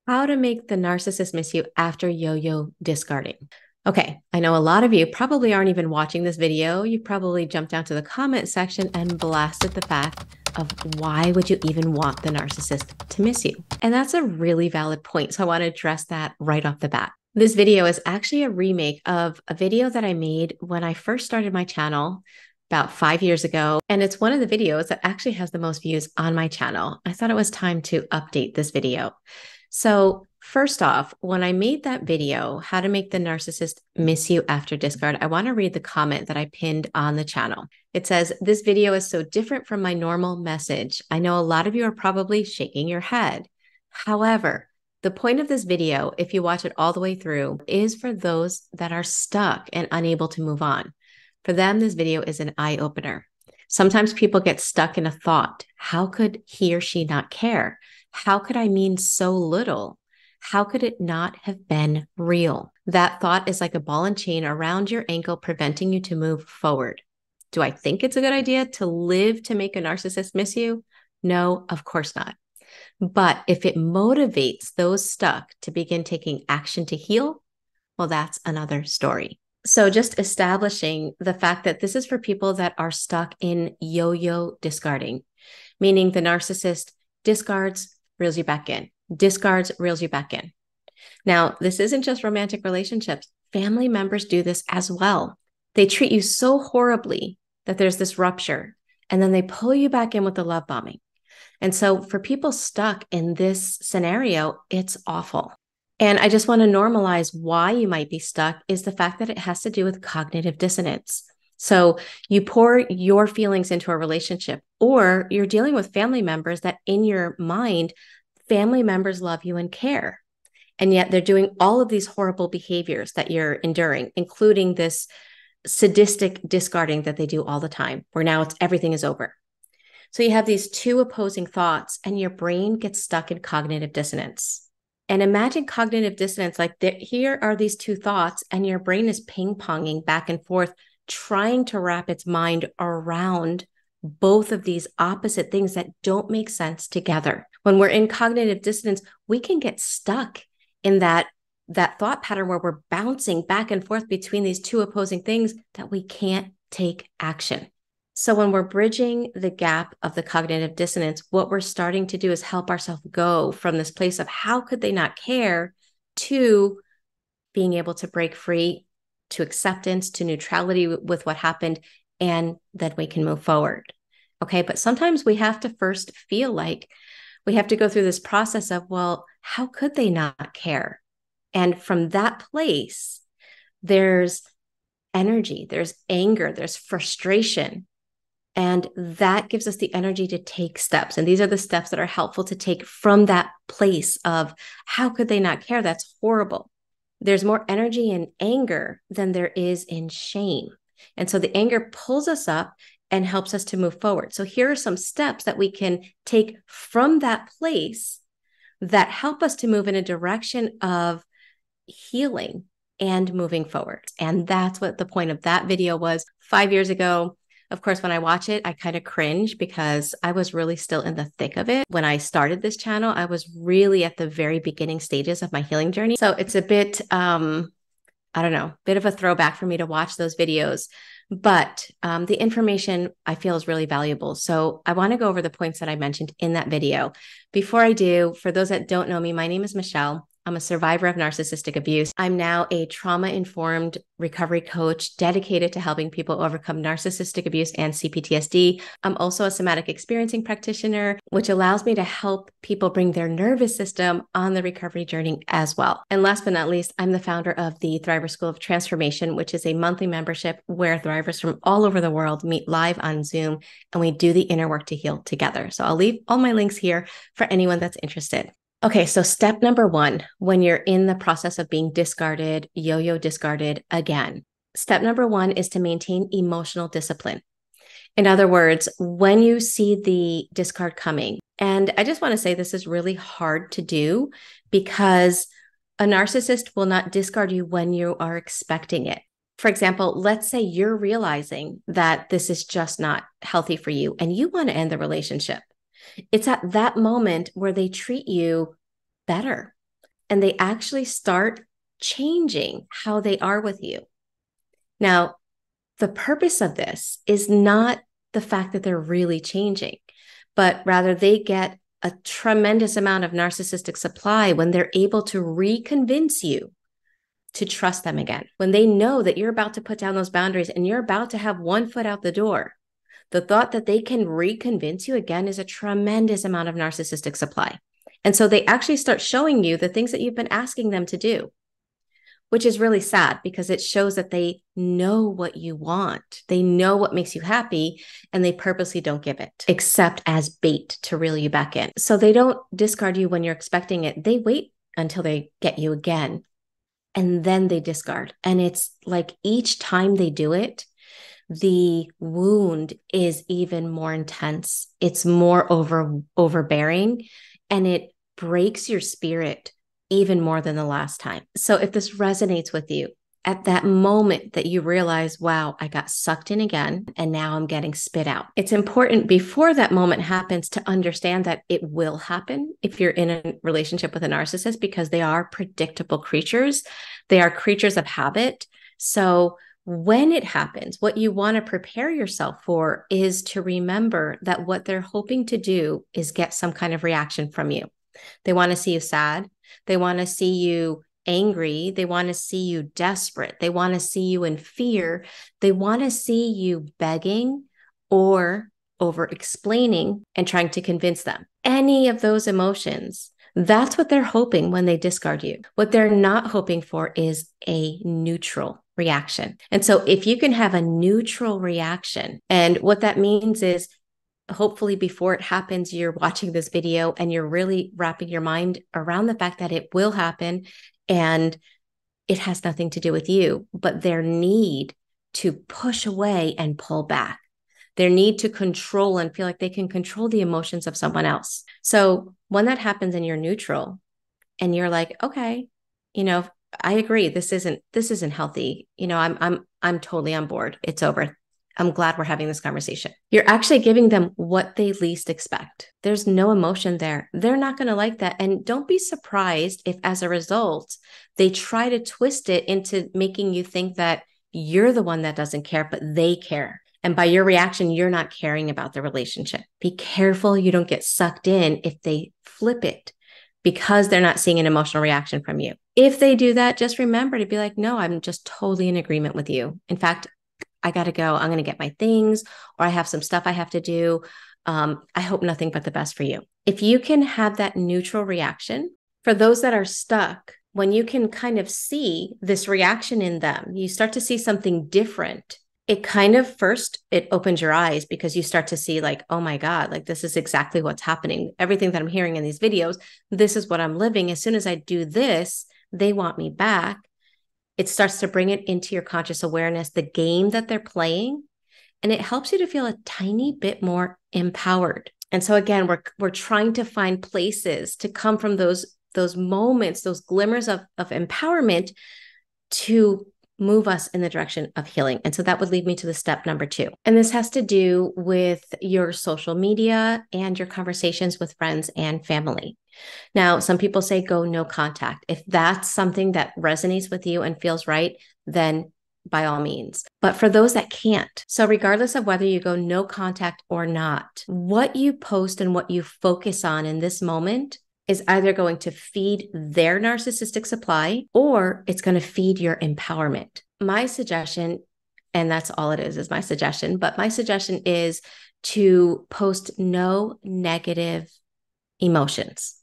How to make the narcissist miss you after yo-yo discarding. Okay, I know a lot of you probably aren't even watching this video. You probably jumped down to the comment section and blasted the fact of why would you even want the narcissist to miss you? And that's a really valid point. So I want to address that right off the bat. This video is actually a remake of a video that I made when I first started my channel about 5 years ago. And it's one of the videos that actually has the most views on my channel. I thought it was time to update this video. So first off, when I made that video, how to make the narcissist miss you after discard, I want to read the comment that I pinned on the channel. It says, "This video is so different from my normal message. I know a lot of you are probably shaking your head. However, the point of this video, if you watch it all the way through, is for those that are stuck and unable to move on. For them, this video is an eye-opener. Sometimes people get stuck in a thought. How could he or she not care? How could I mean so little? How could it not have been real? That thought is like a ball and chain around your ankle, preventing you to move forward. Do I think it's a good idea to live to make a narcissist miss you? No, of course not. But if it motivates those stuck to begin taking action to heal, well, that's another story." So just establishing the fact that this is for people that are stuck in yo-yo discarding, meaning the narcissist discards, reels you back in, discards, reels you back in. Now, this isn't just romantic relationships. Family members do this as well. They treat you so horribly that there's this rupture, and then they pull you back in with the love bombing. And so for people stuck in this scenario, it's awful. And I just want to normalize why you might be stuck is the fact that it has to do with cognitive dissonance. So you pour your feelings into a relationship, or you're dealing with family members that in your mind, family members love you and care. And yet they're doing all of these horrible behaviors that you're enduring, including this sadistic discarding that they do all the time, where now everything is over. So you have these two opposing thoughts and your brain gets stuck in cognitive dissonance. And imagine cognitive dissonance, like here are these two thoughts and your brain is ping-ponging back and forth, trying to wrap its mind around both of these opposite things that don't make sense together. When we're in cognitive dissonance, we can get stuck in that thought pattern where we're bouncing back and forth between these two opposing things that we can't take action. So when we're bridging the gap of the cognitive dissonance, what we're starting to do is help ourselves go from this place of how could they not care to being able to break free, to acceptance, to neutrality with what happened, and then we can move forward. Okay, but sometimes we have to first feel like we have to go through this process of, well, how could they not care? And from that place, there's energy, there's anger, there's frustration. And that gives us the energy to take steps. And these are the steps that are helpful to take from that place of how could they not care? That's horrible. There's more energy in anger than there is in shame. And so the anger pulls us up and helps us to move forward. So here are some steps that we can take from that place that help us to move in a direction of healing and moving forward. And that's what the point of that video was 5 years ago. Of course, when I watch it, I kind of cringe because I was really still in the thick of it. When I started this channel, I was really at the very beginning stages of my healing journey. So it's a bit, I don't know, bit of a throwback for me to watch those videos. But the information I feel is really valuable. So I want to go over the points that I mentioned in that video. Before I do, for those that don't know me, my name is Michele. I'm a survivor of narcissistic abuse. I'm now a trauma-informed recovery coach dedicated to helping people overcome narcissistic abuse and CPTSD. I'm also a somatic experiencing practitioner, which allows me to help people bring their nervous system on the recovery journey as well. And last but not least, I'm the founder of the Thriver School of Transformation, which is a monthly membership where thrivers from all over the world meet live on Zoom and we do the inner work to heal together. So I'll leave all my links here for anyone that's interested. Okay, so step number one, when you're in the process of being discarded, yo-yo discarded again, step number one is to maintain emotional discipline. In other words, when you see the discard coming, and I just want to say this is really hard to do because a narcissist will not discard you when you are expecting it. For example, let's say you're realizing that this is just not healthy for you and you want to end the relationship. It's at that moment where they treat you better. and they actually start changing how they are with you. Now, the purpose of this is not the fact that they're really changing, but rather they get a tremendous amount of narcissistic supply when they're able to reconvince you to trust them again. When they know that you're about to put down those boundaries and you're about to have one foot out the door, the thought that they can reconvince you again is a tremendous amount of narcissistic supply. And so they actually start showing you the things that you've been asking them to do, which is really sad because it shows that they know what you want. They know what makes you happy, and they purposely don't give it, except as bait to reel you back in. So they don't discard you when you're expecting it. They wait until they get you again, and then they discard. And it's like each time they do it, the wound is even more intense. It's more overbearing, and it breaks your spirit even more than the last time. So if this resonates with you, at that moment that you realize, wow, I got sucked in again, and now I'm getting spit out. It's important before that moment happens to understand that it will happen if you're in a relationship with a narcissist, because they are predictable creatures. They are creatures of habit. So when it happens, what you want to prepare yourself for is to remember that what they're hoping to do is get some kind of reaction from you. They want to see you sad. They want to see you angry. They want to see you desperate. They want to see you in fear. They want to see you begging or over explaining and trying to convince them. Any of those emotions, that's what they're hoping when they discard you. What they're not hoping for is a neutral reaction. And so if you can have a neutral reaction, and what that means is hopefully before it happens, you're watching this video and you're really wrapping your mind around the fact that it will happen and it has nothing to do with you, but their need to push away and pull back, their need to control and feel like they can control the emotions of someone else. So when that happens and you're neutral and you're like, okay, I agree, this isn't healthy. I'm totally on board. It's over. I'm glad we're having this conversation. You're actually giving them what they least expect. There's no emotion there. They're not going to like that. And don't be surprised if as a result, they try to twist it into making you think that you're the one that doesn't care, but they care. And by your reaction, you're not caring about the relationship. Be careful you don't get sucked in if they flip it because they're not seeing an emotional reaction from you. If they do that, just remember to be like, no, I'm just totally in agreement with you. In fact, I got to go. I'm going to get my things, or I have some stuff I have to do. I hope nothing but the best for you. If you can have that neutral reaction, for those that are stuck, when you can kind of see this reaction in them, you start to see something different. It kind of first, it opens your eyes because you start to see like, oh my God, like this is exactly what's happening. Everything that I'm hearing in these videos, this is what I'm living. As soon as I do this, they want me back. It starts to bring it into your conscious awareness, the game that they're playing, and it helps you to feel a tiny bit more empowered. And so again, we're trying to find places to come from those moments, those glimmers of empowerment to move us in the direction of healing. And so that would lead me to the step number 2. And this has to do with your social media and your conversations with friends and family. Now, some people say go no contact. If that's something that resonates with you and feels right, then by all means. But for those that can't, so regardless of whether you go no contact or not, what you post and what you focus on in this moment is either going to feed their narcissistic supply or it's going to feed your empowerment. My suggestion, and that's all it is my suggestion, but my suggestion is to post no negative emotions.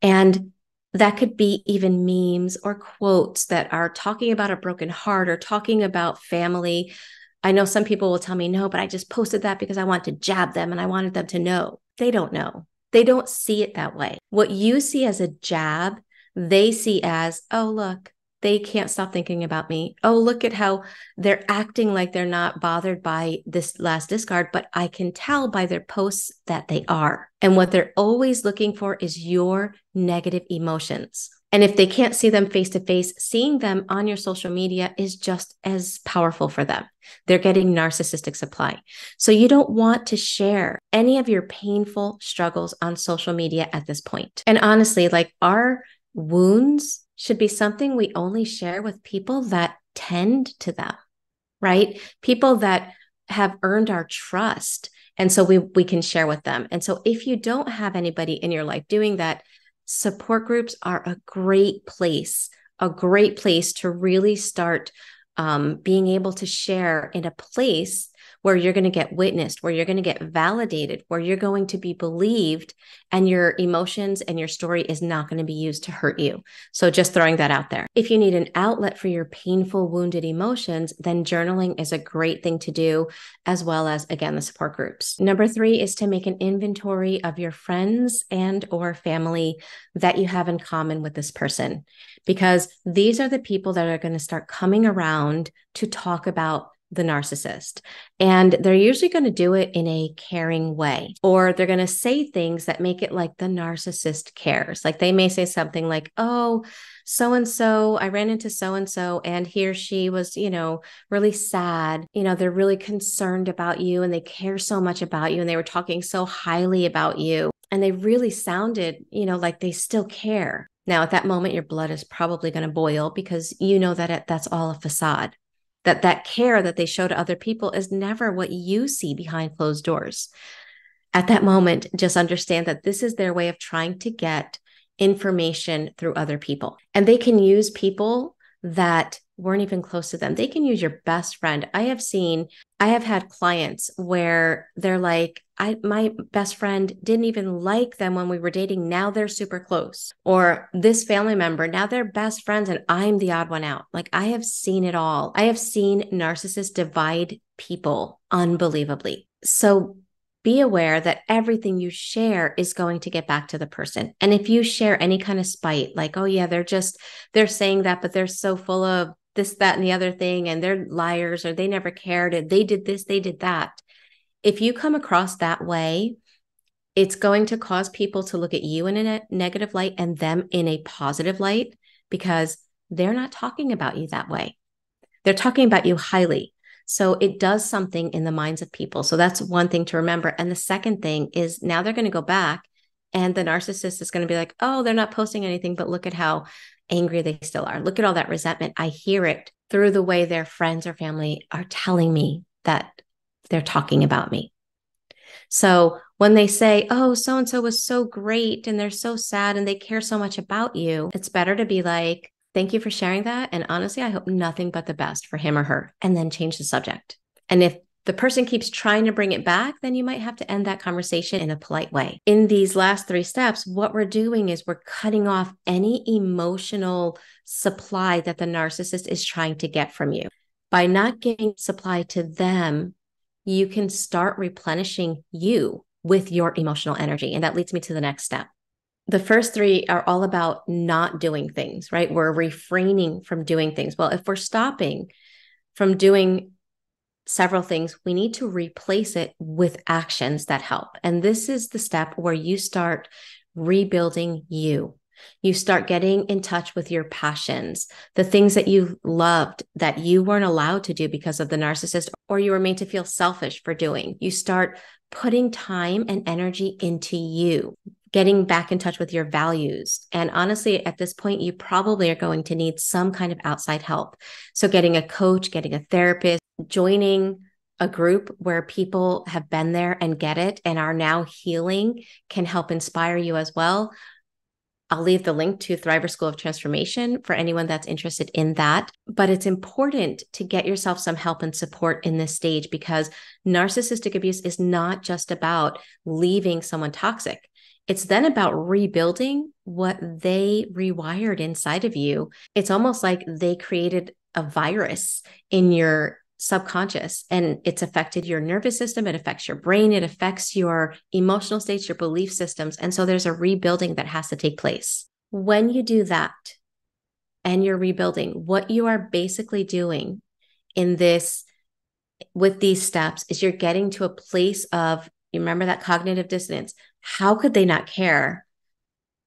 And that could be even memes or quotes that are talking about a broken heart or talking about family. I know some people will tell me, no, but I just posted that because I want to jab them and I wanted them to know. They don't know. They don't see it that way. What you see as a jab, they see as, oh, look, they can't stop thinking about me. Oh, look at how they're acting like they're not bothered by this last discard, but I can tell by their posts that they are. And what they're always looking for is your negative emotions. And if they can't see them face to face, seeing them on your social media is just as powerful for them. They're getting narcissistic supply. So you don't want to share any of your painful struggles on social media at this point. And honestly, like our wounds should be something we only share with people that tend to them, right? People that have earned our trust. And so we can share with them. And so if you don't have anybody in your life doing that, support groups are a great place to really start being able to share in a place where you're going to get witnessed, where you're going to get validated, where you're going to be believed, and your emotions and your story is not going to be used to hurt you. So just throwing that out there. If you need an outlet for your painful, wounded emotions, then journaling is a great thing to do, as well as, again, the support groups. Number 3 is to make an inventory of your friends and or family that you have in common with this person, because these are the people that are going to start coming around to talk about the narcissist. And they're usually going to do it in a caring way, or they're going to say things that make it like the narcissist cares. Like they may say something like, oh, so-and-so, I ran into so-and-so and he or she was, really sad. They're really concerned about you and they care so much about you. And they were talking so highly about you. And they really sounded, like they still care. Now, at that moment, your blood is probably going to boil because you know that that's all a facade. That care that they show to other people is never what you see behind closed doors. At that moment, just understand that this is their way of trying to get information through other people. And they can use people that weren't even close to them. They can use your best friend. I have had clients where they're like, my best friend didn't even like them when we were dating. Now they're super close. Or this family member, now they're best friends and I'm the odd one out. Like I have seen it all. I have seen narcissists divide people unbelievably. So be aware that everything you share is going to get back to the person. And if you share any kind of spite, like, oh yeah, they're saying that, but they're so full of this, that, and the other thing, and they're liars, or they never cared, and they did this, they did that. If you come across that way, it's going to cause people to look at you in a negative light and them in a positive light, because they're not talking about you that way. They're talking about you highly. So it does something in the minds of people. So that's one thing to remember. And the second thing is now they're going to go back and the narcissist is going to be like, oh, they're not posting anything, but look at how angry they still are. Look at all that resentment. I hear it through the way their friends or family are telling me that they're talking about me. So when they say, oh, so-and-so was so great and they're so sad and they care so much about you, it's better to be like, thank you for sharing that. And honestly, I hope nothing but the best for him or her, and then change the subject. And if the person keeps trying to bring it back, then you might have to end that conversation in a polite way. In these last 3 steps, what we're doing is we're cutting off any emotional supply that the narcissist is trying to get from you. By not giving supply to them, you can start replenishing you with your emotional energy. And that leads me to the next step. The first 3 are all about not doing things, right? We're refraining from doing things. Well, if we're stopping from doing several things, we need to replace it with actions that help. And this is the step where you start rebuilding you. You start getting in touch with your passions, the things that you loved that you weren't allowed to do because of the narcissist, or you were made to feel selfish for doing. You start putting time and energy into you, getting back in touch with your values. And honestly, at this point, you probably are going to need some kind of outside help. So getting a coach, getting a therapist, joining a group where people have been there and get it and are now healing can help inspire you as well. I'll leave the link to Thriver School of Transformation for anyone that's interested in that. But it's important to get yourself some help and support in this stage, because narcissistic abuse is not just about leaving someone toxic. It's then about rebuilding what they rewired inside of you. It's almost like they created a virus in your subconscious and it's affected your nervous system. It affects your brain. It affects your emotional states, your belief systems. And so there's a rebuilding that has to take place. When you do that and you're rebuilding, what you are basically doing in this, with these steps, is you're getting to a place of, you remember that cognitive dissonance. How could they not care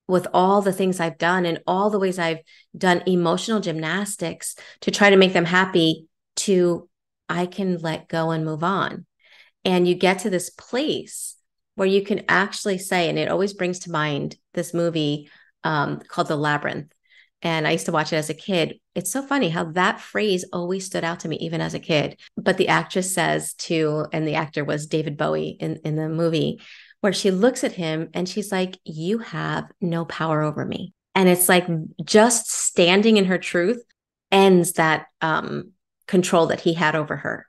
with all the things I've done and all the ways I've done emotional gymnastics to try to make them happy, to I can let go and move on. And you get to this place where you can actually say, and it always brings to mind this movie, called The Labyrinth. And I used to watch it as a kid. It's so funny how that phrase always stood out to me, even as a kid. But the actress says to, and the actor was David Bowie in the movie, where she looks at him and she's like, you have no power over me. And it's like just standing in her truth ends that control that he had over her.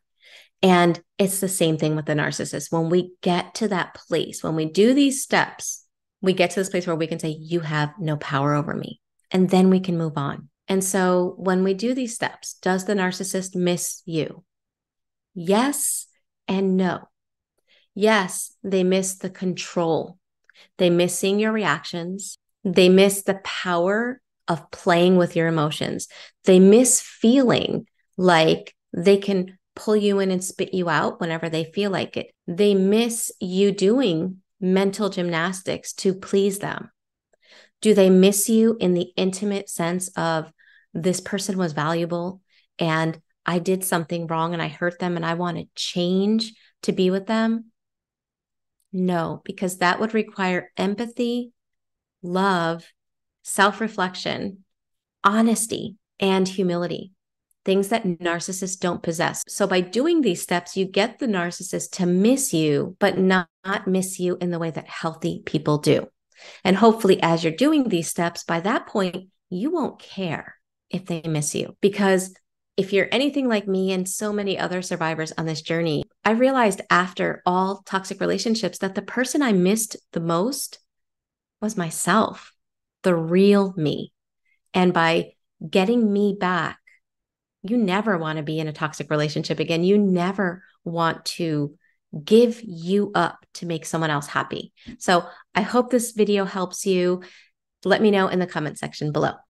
And it's the same thing with the narcissist. When we get to that place, when we do these steps, we get to this place where we can say, you have no power over me. And then we can move on. And so when we do these steps, does the narcissist miss you? Yes and no. Yes, they miss the control. They miss seeing your reactions. They miss the power of playing with your emotions. They miss feeling like they can pull you in and spit you out whenever they feel like it. They miss you doing mental gymnastics to please them. Do they miss you in the intimate sense of this person was valuable and I did something wrong and I hurt them and I want to change to be with them? No, because that would require empathy, love, self-reflection, honesty, and humility, things that narcissists don't possess. So by doing these steps, you get the narcissist to miss you, but not miss you in the way that healthy people do. And hopefully, as you're doing these steps, by that point, you won't care if they miss you. Because if you're anything like me and so many other survivors on this journey, I realized after all toxic relationships that the person I missed the most was myself, the real me. And by getting me back, you never want to be in a toxic relationship again. You never want to give you up to make someone else happy. So I hope this video helps you. Let me know in the comment section below.